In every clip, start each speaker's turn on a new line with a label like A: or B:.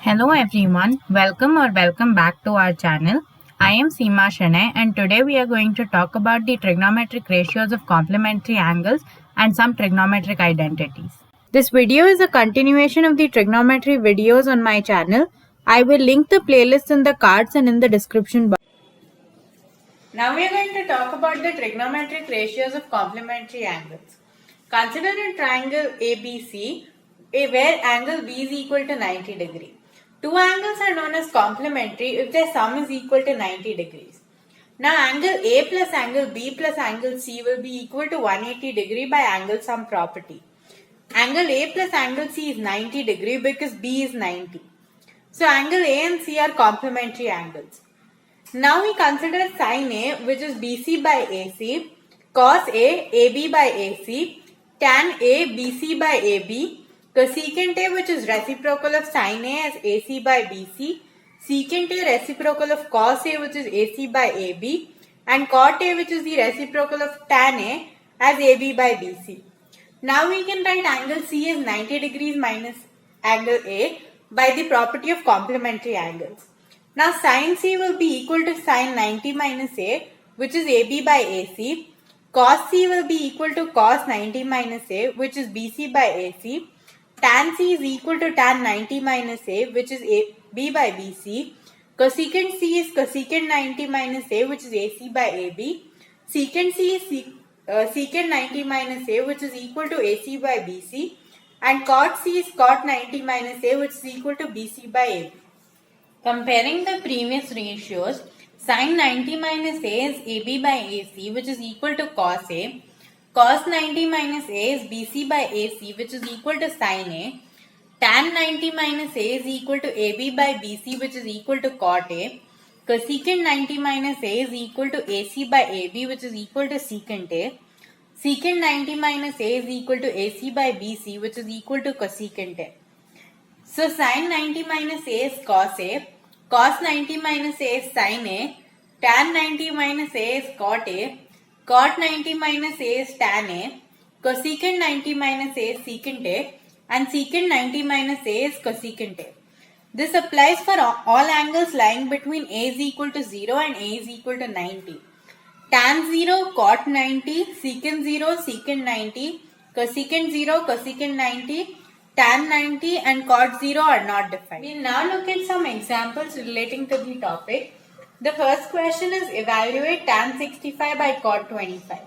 A: Hello everyone, welcome back to our channel. I am Seema Shanay and today we are going to talk about the trigonometric ratios of complementary angles and some trigonometric identities. This video is a continuation of the trigonometry videos on my channel. I will link the playlist in the cards and in the description box. Now we are going to talk about the trigonometric ratios of complementary angles. Consider a triangle ABC where angle B is equal to 90 degree. Two angles are known as complementary if their sum is equal to 90 degrees. Now angle A plus angle B plus angle C will be equal to 180 degree by angle sum property. Angle A plus angle C is 90 degree because B is 90. So angle A and C are complementary angles. Now we consider sin A, which is BC by AC, cos A, AB by AC, tan A, BC by AB, cosecant A, which is reciprocal of sin A as AC by BC, secant A reciprocal of cos A, which is AC by AB, and cot A, which is the reciprocal of tan A as AB by BC. Now we can write angle C as 90 degrees minus angle A by the property of complementary angles. Now sin C will be equal to sin 90 minus A, which is AB by AC. Cos C will be equal to cos 90 minus A, which is BC by AC. Tan C is equal to tan 90 minus A, which is AB by BC. Cosecant C is cosecant 90 minus A, which is AC by AB. Secant C is secant 90 minus A, which is equal to AC by BC. And cot C is cot 90 minus A, which is equal to BC by AB. Comparing the previous ratios, sin 90 minus A is AB by AC, which is equal to cos A. Cos 90 minus A is BC by AC, which is equal to sin A. Tan 90 minus A is equal to AB by BC, which is equal to cot A. Cosecant 90 minus A is equal to AC by AB, which is equal to secant A. Secant 90 minus A is equal to AC by BC, which is equal to cosecant A. So sin 90 minus A is cos A, cos 90 minus A is sin A, tan 90 minus A is cot A, cot 90 minus A is tan A, cosecant 90 minus A is secant A, and secant 90 minus A is cosecant A. This applies for all angles lying between A is equal to 0 and A is equal to 90. Tan 0, cot 90, secant 0, secant 90, cosecant 0, cosecant 90, tan 90 and cot 0 are not defined. We will now look at some examples relating to the topic. The first question is evaluate tan 65 by cot 25.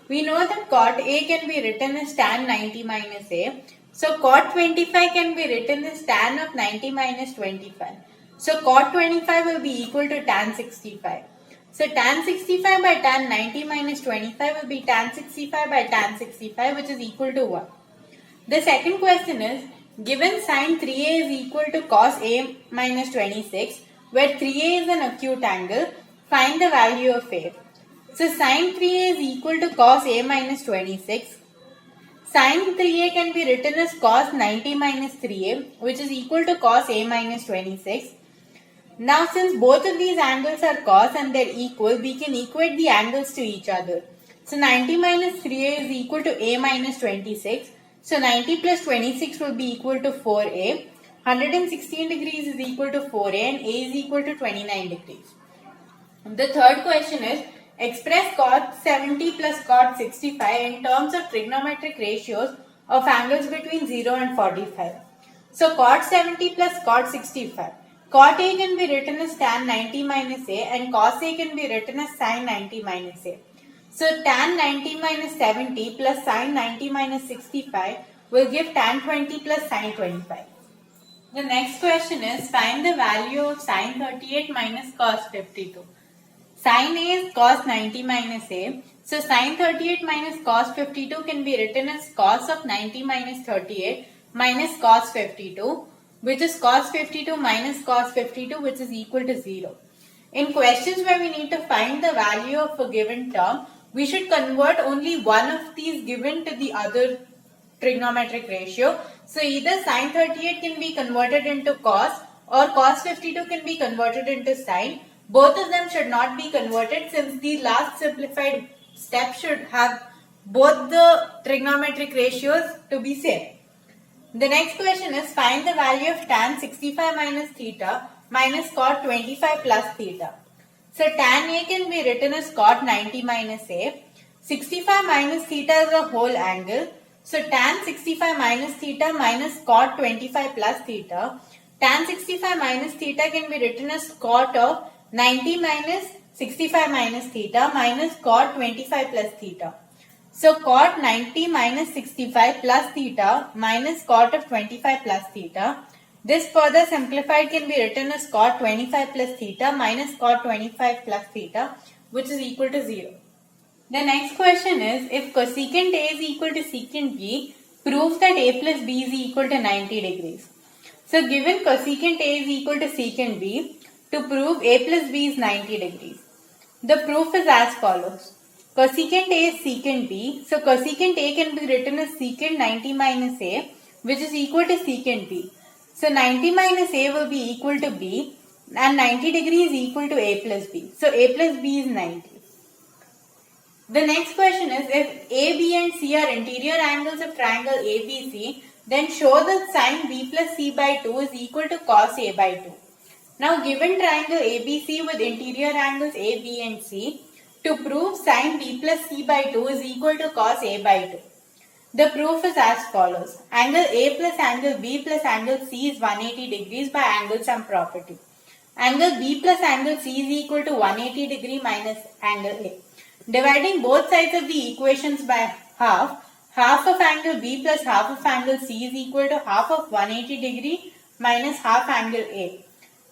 A: We know that cot A can be written as tan 90 minus A. So cot 25 can be written as tan of 90 minus 25. So cot 25 will be equal to tan 65. So tan 65 by tan 90 minus 25 will be tan 65 by tan 65, which is equal to 1. The second question is, given sin 3A is equal to cos A minus 26, where 3A is an acute angle, find the value of A. So sin 3A is equal to cos A minus 26. Sin 3A can be written as cos 90 minus 3A, which is equal to cos A minus 26. Now since both of these angles are cos and they are equal, we can equate the angles to each other. So 90 minus 3A is equal to A minus 26. So 90 plus 26 will be equal to 4A. 116 degrees is equal to 4A and A is equal to 29 degrees. The third question is, express cot 70 plus cot 65 in terms of trigonometric ratios of angles between 0 and 45. So cot 70 plus cot 65. Cot A can be written as tan 90 minus A and cos A can be written as sin 90 minus A. So tan 90 minus 70 plus sin 90 minus 65 will give tan 20 plus sin 25. The next question is, find the value of sin 38 minus cos 52. Sin A is cos 90 minus A. So sin 38 minus cos 52 can be written as cos of 90 minus 38 minus cos 52, which is cos 52 minus cos 52, which is equal to 0. In questions where we need to find the value of a given term, we should convert only one of these given to the other trigonometric ratio. So either sin 38 can be converted into cos or cos 52 can be converted into sin. Both of them should not be converted since the last simplified step should have both the trigonometric ratios to be same. The next question is find the value of tan 65 minus theta minus cot 25 plus theta. So tan A can be written as cot 90 minus A. 65 minus theta is a whole angle. So tan 65 minus theta minus cot 25 plus theta. Tan 65 minus theta can be written as cot of 90 minus 65 minus theta minus cot 25 plus theta. So cot 90 minus 65 plus theta minus cot of 25 plus theta. This further simplified can be written as cot 25 plus theta minus cot 25 plus theta, which is equal to 0. The next question is, if cosecant A is equal to secant B, prove that A plus B is equal to 90 degrees. So given cosecant A is equal to secant B, to prove A plus B is 90 degrees. The proof is as follows. Cosecant A is secant B. So cosecant A can be written as secant 90 minus A, which is equal to secant B. So 90 minus A will be equal to B, and 90 degrees is equal to A plus B. So A plus B is 90. The next question is, if A, B and C are interior angles of triangle ABC, then show that sin B plus C by 2 is equal to cos A by 2. Now given triangle ABC with interior angles A, B and C, to prove sin B plus C by 2 is equal to cos A by 2. The proof is as follows. Angle A plus angle B plus angle C is 180 degrees by angle sum property. Angle B plus angle C is equal to 180 degree minus angle A. Dividing both sides of the equations by half, half of angle B plus half of angle C is equal to half of 180 degree minus half angle A.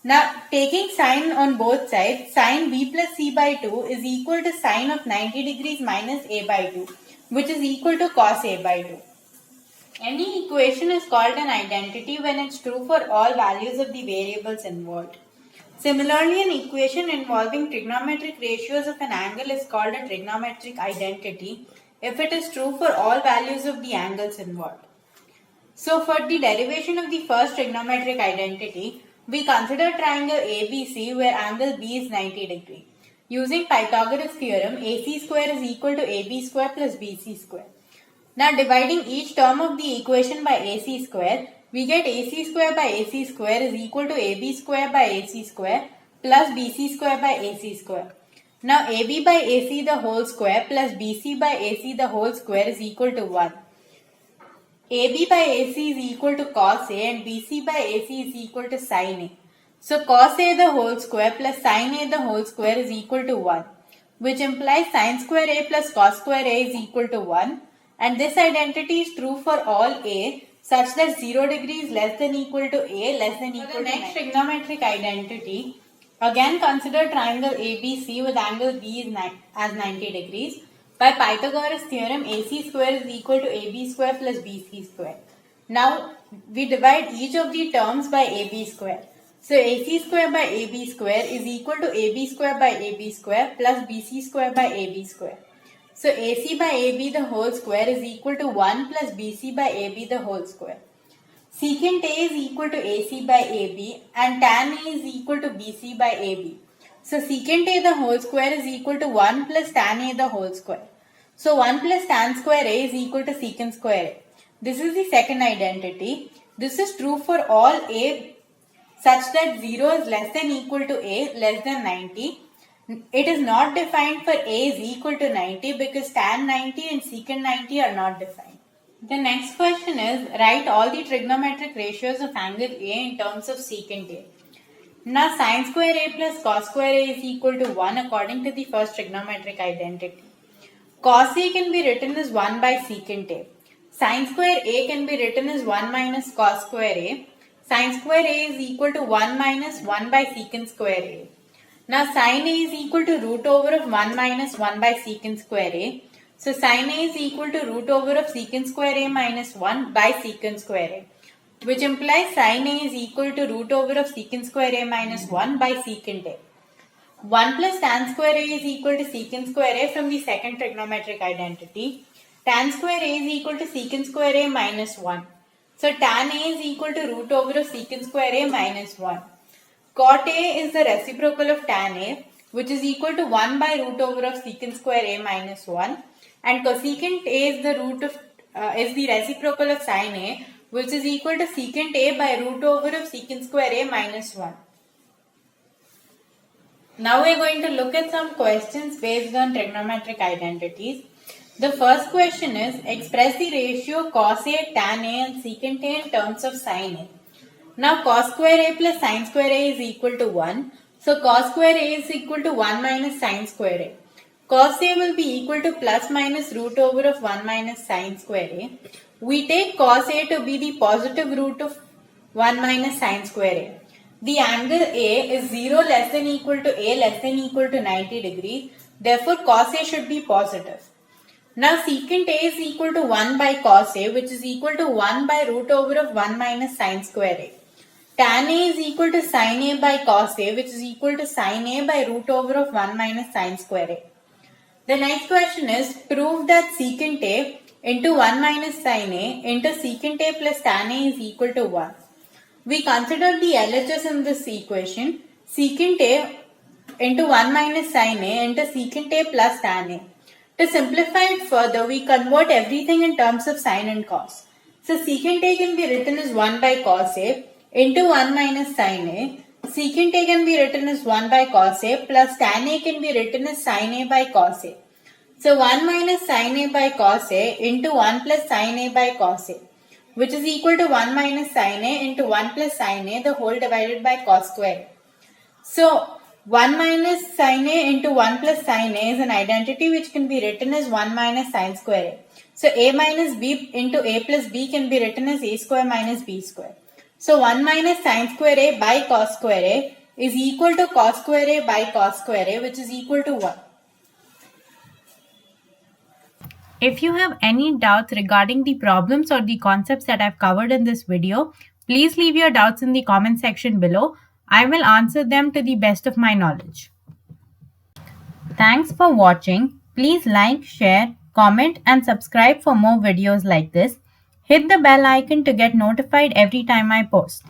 A: Now taking sine on both sides, sin B plus C by 2 is equal to sine of 90 degrees minus A by 2, which is equal to cos A by 2. Any equation is called an identity when it's true for all values of the variables involved. Similarly, an equation involving trigonometric ratios of an angle is called a trigonometric identity if it is true for all values of the angles involved. So for the derivation of the first trigonometric identity, we consider triangle ABC where angle B is 90 degree. Using Pythagoras theorem, AC square is equal to AB square plus BC square. Now dividing each term of the equation by AC square, we get AC square by AC square is equal to AB square by AC square plus BC square by AC square. Now AB by AC the whole square plus BC by AC the whole square is equal to 1. AB by AC is equal to cos A and BC by AC is equal to sin A. So cos A the whole square plus sin A the whole square is equal to 1, which implies sin square A plus cos square A is equal to 1, and this identity is true for all A such that 0 degree is less than equal to A less than equal to 9. For the next trigonometric identity, again consider triangle ABC with angle B as 90 degrees. By Pythagoras theorem, AC square is equal to AB square plus BC square. Now we divide each of the terms by AB square. So AC square by AB square is equal to AB square by AB square plus BC square by AB square. So AC by AB the whole square is equal to 1 plus BC by AB the whole square. Secant A is equal to AC by AB and tan A is equal to BC by AB. So secant A the whole square is equal to 1 plus tan A the whole square. So 1 plus tan square A is equal to secant square A. This is the second identity. This is true for all A such that 0 is less than equal to A less than 90. It is not defined for A is equal to 90 because tan 90 and secant 90 are not defined. The next question is, write all the trigonometric ratios of angle A in terms of secant A. Now sin square A plus cos square A is equal to 1 according to the first trigonometric identity. Cos A can be written as 1 by secant A. Sin square A can be written as 1 minus cos square A. Sin square A is equal to 1 minus 1 by secant square A. Now sin A is equal to root over of 1 minus 1 by secant square A. So sin A is equal to root over of secant square A minus 1 by secant square A, which implies sin A is equal to root over of secant square A minus 1 by secant A. 1 plus tan square A is equal to secant square A from the second trigonometric identity. Tan square A is equal to secant square A minus 1. So tan A is equal to root over of secant square A minus 1. Cot A is the reciprocal of tan A, which is equal to 1 by root over of secant square A minus 1. And cosecant A is the reciprocal of sin A, which is equal to secant A by root over of secant square A minus 1. Now we are going to look at some questions based on trigonometric identities. The first question is, express the ratio cos A, tan A and secant A in terms of sin A. Now cos square A plus sin square A is equal to 1. So cos square A is equal to 1 minus sin square A. Cos A will be equal to plus minus root over of 1 minus sin square A. We take cos A to be the positive root of 1 minus sin square A. The angle A is 0 less than equal to A less than equal to 90 degrees. Therefore cos A should be positive. Now secant A is equal to 1 by cos A, which is equal to 1 by root over of 1 minus sin square A. Tan A is equal to sin A by cos A, which is equal to sin A by root over of 1 minus sin square A. The next question is, prove that secant A into 1 minus sin A into secant A plus tan A is equal to 1. We consider the LHS in this equation. Secant A into 1 minus sin A into secant A plus tan A. To simplify it further, we convert everything in terms of sin and cos. So secant A can be written as 1 by cos A into 1 minus sin A. Secant A can be written as 1 by cos A plus tan A can be written as sin A by cos A. So 1 minus sin A by cos A into 1 plus sin A by cos A, which is equal to 1 minus sin A into 1 plus sin A the whole divided by cos square. So 1 minus sin A into 1 plus sin A is an identity which can be written as 1 minus sin square A. So A minus B into A plus B can be written as A square minus B square. So 1 minus sin square A by cos square A is equal to cos square A by cos square A, which is equal to 1. If you have any doubts regarding the problems or the concepts that I've covered in this video, please leave your doubts in the comment section below. I will answer them to the best of my knowledge. Thanks for watching. Please like, share, comment and subscribe for more videos like this. Hit the bell icon to get notified every time I post.